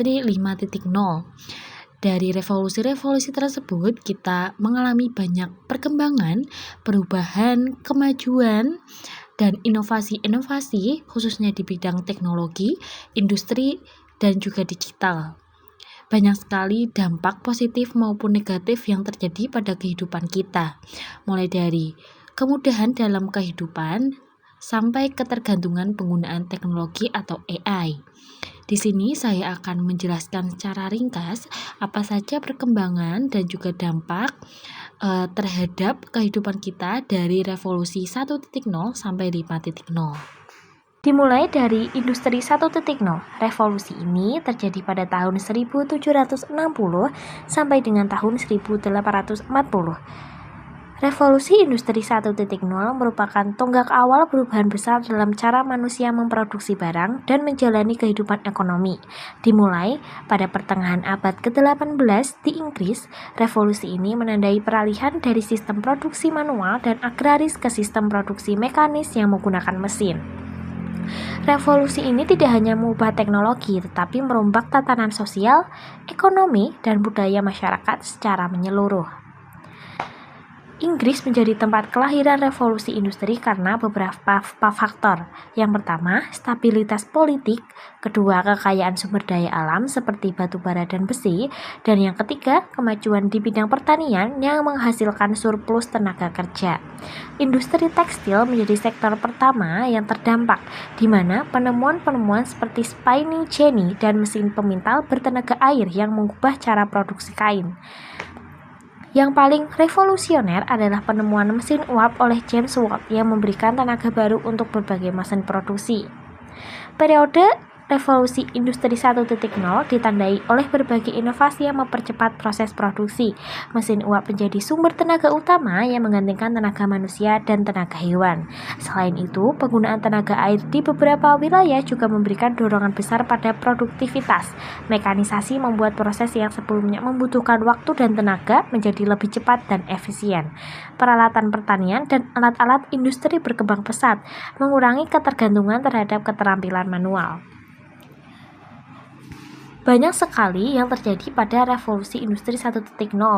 industri 5.0. Dari revolusi-revolusi tersebut, kita mengalami banyak perkembangan, perubahan, kemajuan, dan inovasi-inovasi khususnya di bidang teknologi, industri, dan juga digital. Banyak sekali dampak positif maupun negatif yang terjadi pada kehidupan kita, mulai dari kemudahan dalam kehidupan sampai ketergantungan penggunaan teknologi atau AI. Di sini saya akan menjelaskan secara ringkas apa saja perkembangan dan juga dampak terhadap kehidupan kita dari revolusi 1.0 sampai 5.0. Dimulai dari industri 1.0, revolusi ini terjadi pada tahun 1760 sampai dengan tahun 1840. Revolusi industri 1.0 merupakan tonggak awal perubahan besar dalam cara manusia memproduksi barang dan menjalani kehidupan ekonomi. Dimulai pada pertengahan abad ke-18 di Inggris, revolusi ini menandai peralihan dari sistem produksi manual dan agraris ke sistem produksi mekanis yang menggunakan mesin. Revolusi ini tidak hanya mengubah teknologi, tetapi merombak tatanan sosial, ekonomi, dan budaya masyarakat secara menyeluruh. Inggris menjadi tempat kelahiran revolusi industri karena beberapa faktor. Yang pertama, stabilitas politik, kedua, kekayaan sumber daya alam seperti batu bara dan besi, dan yang ketiga, kemajuan di bidang pertanian yang menghasilkan surplus tenaga kerja. Industri tekstil menjadi sektor pertama yang terdampak, di mana penemuan-penemuan seperti spinning jenny dan mesin pemintal bertenaga air yang mengubah cara produksi kain. Yang paling revolusioner adalah penemuan mesin uap oleh James Watt yang memberikan tenaga baru untuk berbagai mesin produksi. Periode revolusi industri 1.0 ditandai oleh berbagai inovasi yang mempercepat proses produksi. Mesin uap menjadi sumber tenaga utama yang menggantikan tenaga manusia dan tenaga hewan. Selain itu, penggunaan tenaga air di beberapa wilayah juga memberikan dorongan besar pada produktivitas. Mekanisasi membuat proses yang sebelumnya membutuhkan waktu dan tenaga menjadi lebih cepat dan efisien. Peralatan pertanian dan alat-alat industri berkembang pesat, mengurangi ketergantungan terhadap keterampilan manual. Banyak sekali yang terjadi pada revolusi industri 1.0,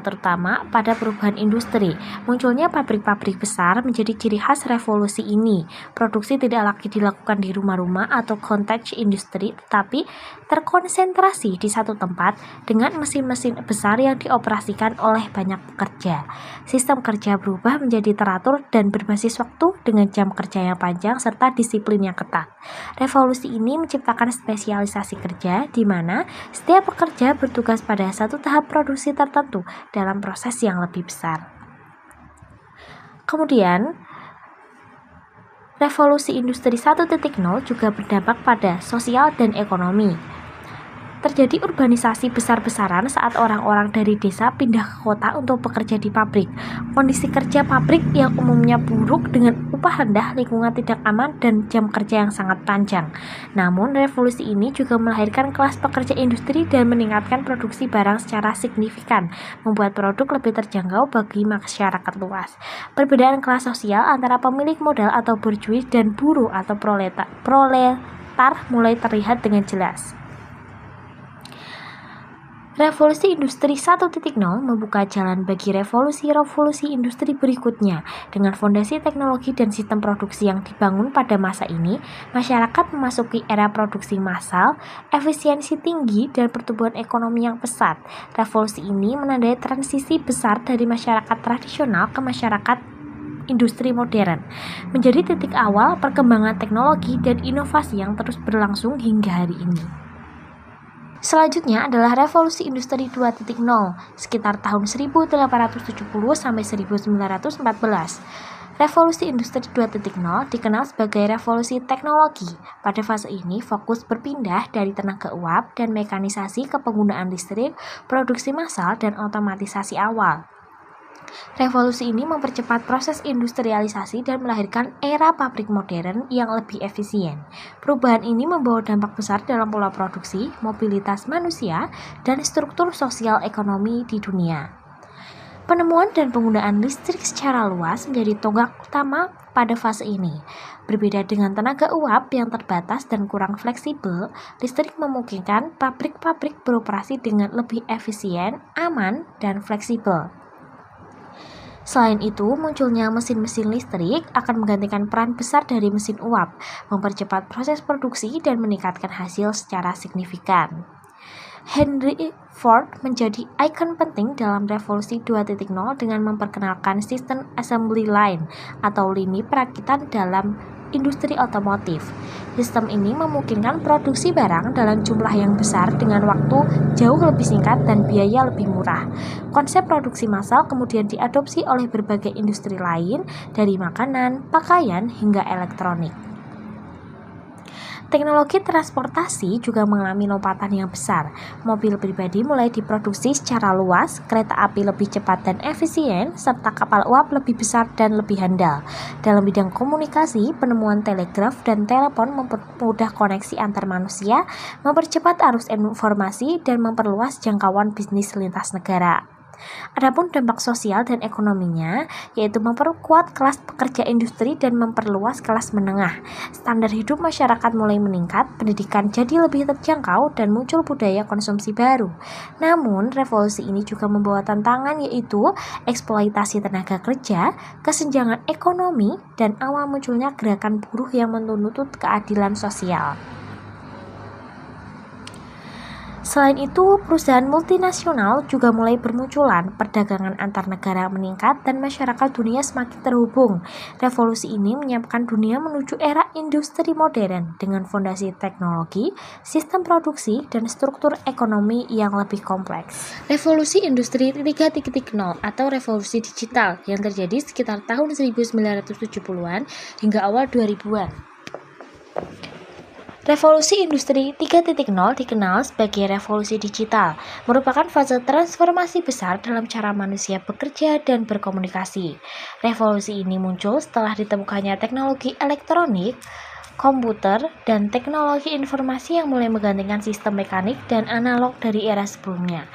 terutama pada perubahan industri. Munculnya pabrik-pabrik besar menjadi ciri khas revolusi ini. Produksi tidak lagi dilakukan di rumah-rumah atau cottage industry, tetapi terkonsentrasi di satu tempat dengan mesin-mesin besar yang dioperasikan oleh banyak pekerja. Sistem kerja berubah menjadi teratur dan berbasis waktu dengan jam kerja yang panjang serta disiplin yang ketat. Revolusi ini menciptakan spesialisasi kerja di mana setiap pekerja bertugas pada satu tahap produksi tertentu dalam proses yang lebih besar. Kemudian, revolusi industri 1.0 juga berdampak pada sosial dan ekonomi. Terjadi urbanisasi besar-besaran saat orang-orang dari desa pindah ke kota untuk bekerja di pabrik. Kondisi kerja pabrik yang umumnya buruk dengan upah rendah, lingkungan tidak aman, dan jam kerja yang sangat panjang. Namun, revolusi ini juga melahirkan kelas pekerja industri dan meningkatkan produksi barang secara signifikan, membuat produk lebih terjangkau bagi masyarakat luas. Perbedaan kelas sosial antara pemilik modal atau borjuis dan buruh atau proletar mulai terlihat dengan jelas. Revolusi industri 1.0 membuka jalan bagi revolusi-revolusi industri berikutnya. Dengan fondasi teknologi dan sistem produksi yang dibangun pada masa ini, masyarakat memasuki era produksi massal, efisiensi tinggi, dan pertumbuhan ekonomi yang pesat. Revolusi ini menandai transisi besar dari masyarakat tradisional ke masyarakat industri modern, menjadi titik awal perkembangan teknologi dan inovasi yang terus berlangsung hingga hari ini. Selanjutnya adalah revolusi industri 2.0 sekitar tahun 1870 sampai 1914. Revolusi industri 2.0 dikenal sebagai revolusi teknologi. Pada fase ini fokus berpindah dari tenaga uap dan mekanisasi ke penggunaan listrik, produksi massal, dan otomatisasi awal. Revolusi ini mempercepat proses industrialisasi dan melahirkan era pabrik modern yang lebih efisien. Perubahan ini membawa dampak besar dalam pola produksi, mobilitas manusia, dan struktur sosial ekonomi di dunia. Penemuan dan penggunaan listrik secara luas menjadi tonggak utama pada fase ini. Berbeda dengan tenaga uap yang terbatas dan kurang fleksibel, listrik memungkinkan pabrik-pabrik beroperasi dengan lebih efisien, aman, dan fleksibel. Selain itu, munculnya mesin-mesin listrik akan menggantikan peran besar dari mesin uap, mempercepat proses produksi dan meningkatkan hasil secara signifikan. Henry Ford menjadi ikon penting dalam revolusi 2.0 dengan memperkenalkan sistem assembly line atau lini perakitan dalam industri otomotif. Sistem ini memungkinkan produksi barang dalam jumlah yang besar dengan waktu jauh lebih singkat dan biaya lebih murah. Konsep produksi massal kemudian diadopsi oleh berbagai industri lain, dari makanan, pakaian, hingga elektronik. Teknologi transportasi juga mengalami lompatan yang besar. Mobil pribadi mulai diproduksi secara luas, kereta api lebih cepat dan efisien, serta kapal uap lebih besar dan lebih handal. Dalam bidang komunikasi, penemuan telegraf dan telepon mempermudah koneksi antar manusia, mempercepat arus informasi, dan memperluas jangkauan bisnis lintas negara. Adapun dampak sosial dan ekonominya, yaitu memperkuat kelas pekerja industri dan memperluas kelas menengah. Standar hidup masyarakat mulai meningkat, pendidikan jadi lebih terjangkau, dan muncul budaya konsumsi baru. Namun, revolusi ini juga membawa tantangan, yaitu eksploitasi tenaga kerja, kesenjangan ekonomi, dan awal munculnya gerakan buruh yang menuntut keadilan sosial. Selain itu, perusahaan multinasional juga mulai bermunculan, perdagangan antar negara meningkat, dan masyarakat dunia semakin terhubung. Revolusi ini menyiapkan dunia menuju era industri modern dengan fondasi teknologi, sistem produksi, dan struktur ekonomi yang lebih kompleks. Revolusi Industri 3.0 atau revolusi digital yang terjadi sekitar tahun 1970-an hingga awal 2000-an. Revolusi Industri 3.0 dikenal sebagai revolusi digital, merupakan fase transformasi besar dalam cara manusia bekerja dan berkomunikasi. Revolusi ini muncul setelah ditemukannya teknologi elektronik, komputer, dan teknologi informasi yang mulai menggantikan sistem mekanik dan analog dari era sebelumnya.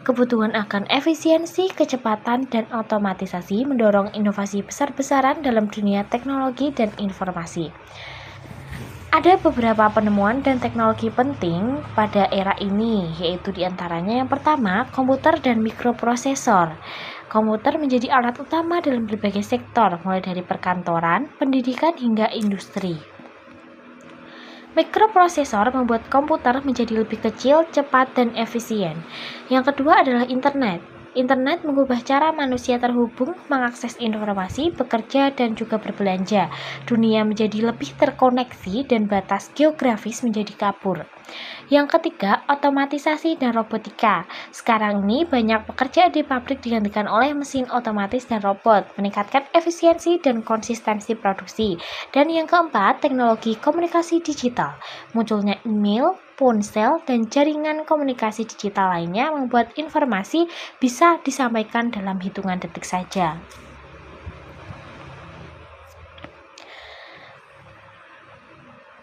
Kebutuhan akan efisiensi, kecepatan, dan otomatisasi mendorong inovasi besar-besaran dalam dunia teknologi dan informasi. Ada beberapa penemuan dan teknologi penting pada era ini, yaitu diantaranya yang pertama, komputer dan mikroprosesor. Komputer menjadi alat utama dalam berbagai sektor, mulai dari perkantoran, pendidikan, hingga industri. Mikroprosesor membuat komputer menjadi lebih kecil, cepat, dan efisien. Yang kedua adalah internet. Internet mengubah cara manusia terhubung, mengakses informasi, bekerja, dan juga berbelanja. Dunia menjadi lebih terkoneksi dan batas geografis menjadi kabur. Yang ketiga, otomatisasi dan robotika. Sekarang ini banyak pekerjaan di pabrik digantikan oleh mesin otomatis dan robot, meningkatkan efisiensi dan konsistensi produksi. Dan yang keempat, teknologi komunikasi digital. Munculnya email, ponsel, dan jaringan komunikasi digital lainnya membuat informasi bisa disampaikan dalam hitungan detik saja.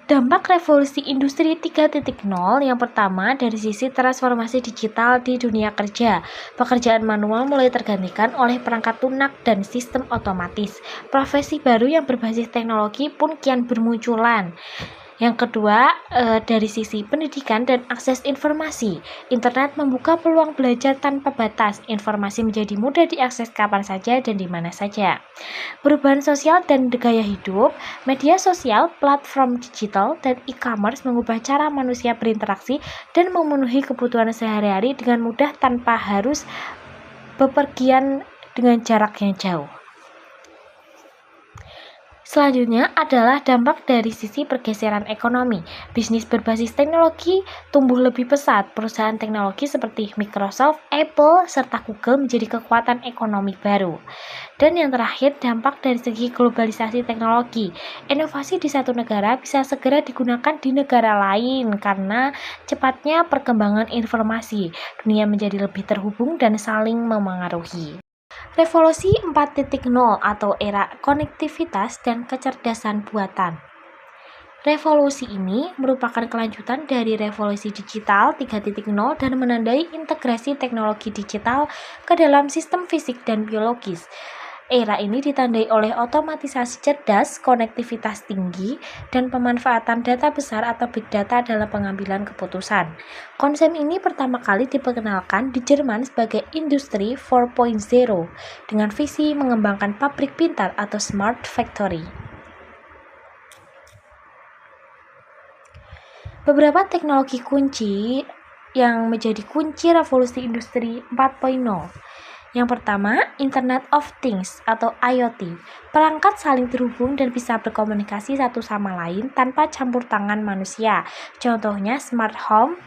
Dampak revolusi industri 3.0 yang pertama dari sisi transformasi digital di dunia kerja. Pekerjaan manual mulai tergantikan oleh perangkat lunak dan sistem otomatis. Profesi baru yang berbasis teknologi pun kian bermunculan. Yang kedua, dari sisi pendidikan dan akses informasi. Internet membuka peluang belajar tanpa batas. Informasi menjadi mudah diakses kapan saja dan di mana saja. Perubahan sosial dan gaya hidup. Media sosial, platform digital, dan e-commerce mengubah cara manusia berinteraksi dan memenuhi kebutuhan sehari-hari dengan mudah tanpa harus bepergian dengan jarak yang jauh. Selanjutnya adalah dampak dari sisi pergeseran ekonomi. Bisnis berbasis teknologi tumbuh lebih pesat. Perusahaan teknologi seperti Microsoft, Apple, serta Google menjadi kekuatan ekonomi baru. Dan yang terakhir, dampak dari segi globalisasi teknologi. Inovasi di satu negara bisa segera digunakan di negara lain karena cepatnya perkembangan informasi. Dunia menjadi lebih terhubung dan saling memengaruhi. Revolusi 4.0 atau era konektivitas dan kecerdasan buatan. Revolusi ini merupakan kelanjutan dari revolusi digital 3.0 dan menandai integrasi teknologi digital ke dalam sistem fisik dan biologis. Era ini ditandai oleh otomatisasi cerdas, konektivitas tinggi, dan pemanfaatan data besar atau big data dalam pengambilan keputusan. Konsep ini pertama kali diperkenalkan di Jerman sebagai Industri 4.0 dengan visi mengembangkan pabrik pintar atau smart factory. Beberapa teknologi kunci yang menjadi kunci revolusi industri 4.0. Yang pertama, Internet of Things atau IoT. Perangkat saling terhubung dan bisa berkomunikasi satu sama lain tanpa campur tangan manusia. Contohnya smart home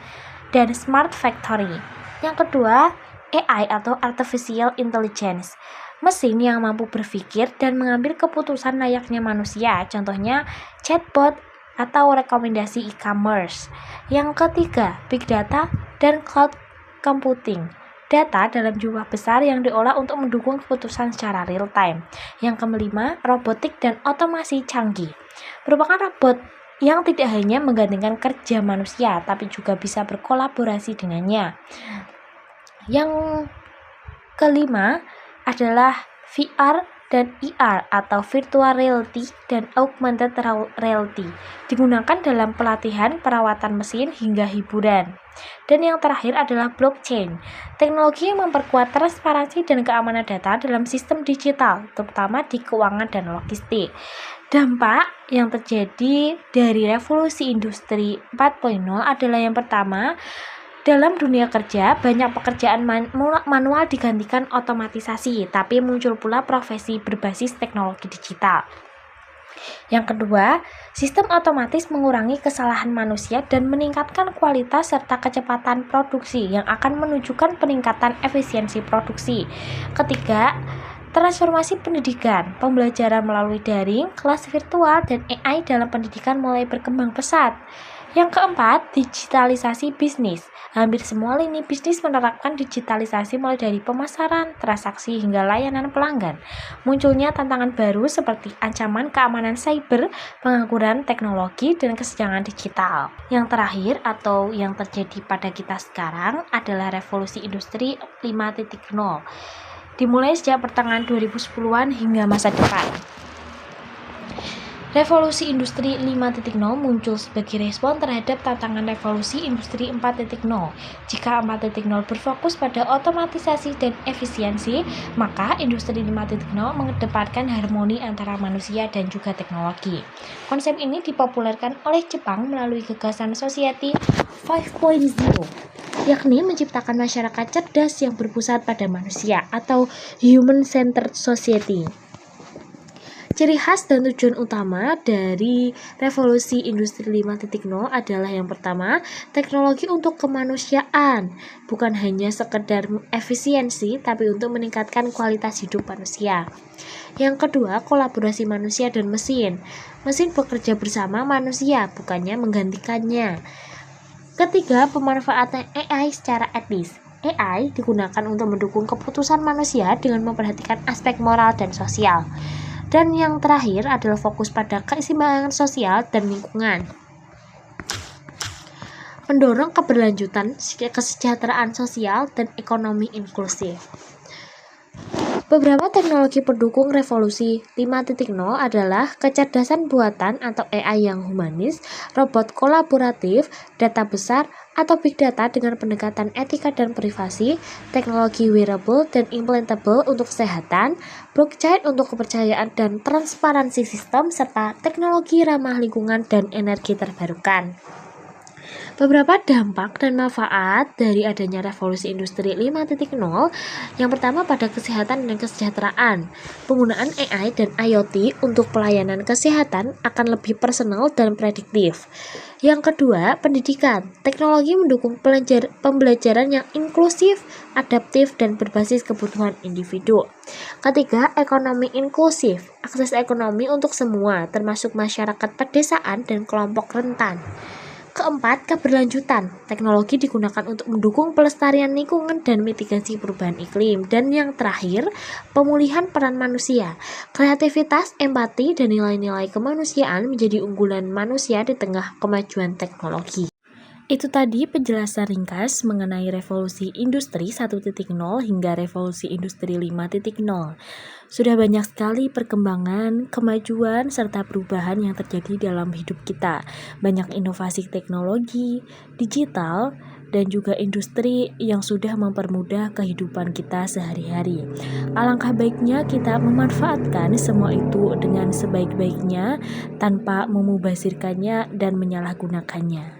dan smart factory. Yang kedua, AI atau Artificial Intelligence. Mesin yang mampu berpikir dan mengambil keputusan layaknya manusia. Contohnya chatbot atau rekomendasi e-commerce. Yang ketiga, big data dan cloud computing. Data dalam jumlah besar yang diolah untuk mendukung keputusan secara real time. Yang kelima, robotik dan otomasi canggih. Merupakan robot yang tidak hanya menggantikan kerja manusia, tapi juga bisa berkolaborasi dengannya. Yang kelima adalah VR dan IR atau virtual reality dan augmented reality digunakan dalam pelatihan, perawatan mesin hingga hiburan. Dan yang terakhir adalah blockchain, teknologi yang memperkuat transparansi dan keamanan data dalam sistem digital, terutama di keuangan dan logistik. Dampak yang terjadi dari revolusi industri 4.0 adalah yang pertama, dalam dunia kerja, banyak pekerjaan manual digantikan otomatisasi, tapi muncul pula profesi berbasis teknologi digital. Yang kedua, sistem otomatis mengurangi kesalahan manusia dan meningkatkan kualitas serta kecepatan produksi yang akan menunjukkan peningkatan efisiensi produksi. Ketiga, transformasi pendidikan, pembelajaran melalui daring, kelas virtual, dan AI dalam pendidikan mulai berkembang pesat. Yang keempat, digitalisasi bisnis. Hampir semua lini bisnis menerapkan digitalisasi mulai dari pemasaran, transaksi, hingga layanan pelanggan. Munculnya tantangan baru seperti ancaman keamanan cyber, pengangguran teknologi, dan kesenjangan digital. Yang terakhir atau yang terjadi pada kita sekarang adalah revolusi industri 5.0. Dimulai sejak pertengahan 2010-an hingga masa depan. Revolusi industri 5.0 muncul sebagai respon terhadap tantangan revolusi industri 4.0. Jika 4.0 berfokus pada otomatisasi dan efisiensi, maka industri 5.0 mengedepankan harmoni antara manusia dan juga teknologi. Konsep ini dipopulerkan oleh Jepang melalui gagasan Society 5.0, yakni menciptakan masyarakat cerdas yang berpusat pada manusia atau Human-Centered Society. Ciri khas dan tujuan utama dari revolusi industri 5.0 adalah yang pertama, teknologi untuk kemanusiaan, bukan hanya sekedar efisiensi, tapi untuk meningkatkan kualitas hidup manusia. Yang kedua, kolaborasi manusia dan mesin. Mesin bekerja bersama manusia, bukannya menggantikannya. Ketiga, pemanfaatan AI secara etis. AI digunakan untuk mendukung keputusan manusia dengan memperhatikan aspek moral dan sosial. Dan yang terakhir adalah fokus pada keseimbangan sosial dan lingkungan. Mendorong keberlanjutan, kesejahteraan sosial, dan ekonomi inklusif. Beberapa teknologi pendukung revolusi 5.0 adalah kecerdasan buatan atau AI yang humanis, robot kolaboratif, data besar atau big data dengan pendekatan etika dan privasi, teknologi wearable dan implantable untuk kesehatan, blockchain untuk kepercayaan dan transparansi sistem, serta teknologi ramah lingkungan dan energi terbarukan. Beberapa dampak dan manfaat dari adanya revolusi industri 5.0, yang pertama pada kesehatan dan kesejahteraan. Penggunaan AI dan IoT untuk pelayanan kesehatan akan lebih personal dan prediktif. Yang kedua, pendidikan. Teknologi mendukung pembelajaran yang inklusif, adaptif, dan berbasis kebutuhan individu. Ketiga, ekonomi inklusif. Akses ekonomi untuk semua, termasuk masyarakat pedesaan dan kelompok rentan. Keempat, keberlanjutan. Teknologi digunakan untuk mendukung pelestarian lingkungan dan mitigasi perubahan iklim. Dan yang terakhir, pemulihan peran manusia. Kreativitas, empati, dan nilai-nilai kemanusiaan menjadi unggulan manusia di tengah kemajuan teknologi. Itu tadi penjelasan ringkas mengenai revolusi industri 1.0 hingga revolusi industri 5.0. Sudah banyak sekali perkembangan, kemajuan, serta perubahan yang terjadi dalam hidup kita. Banyak inovasi teknologi, digital, dan juga industri yang sudah mempermudah kehidupan kita sehari-hari. Alangkah baiknya kita memanfaatkan semua itu dengan sebaik-baiknya tanpa memubazirkannya dan menyalahgunakannya.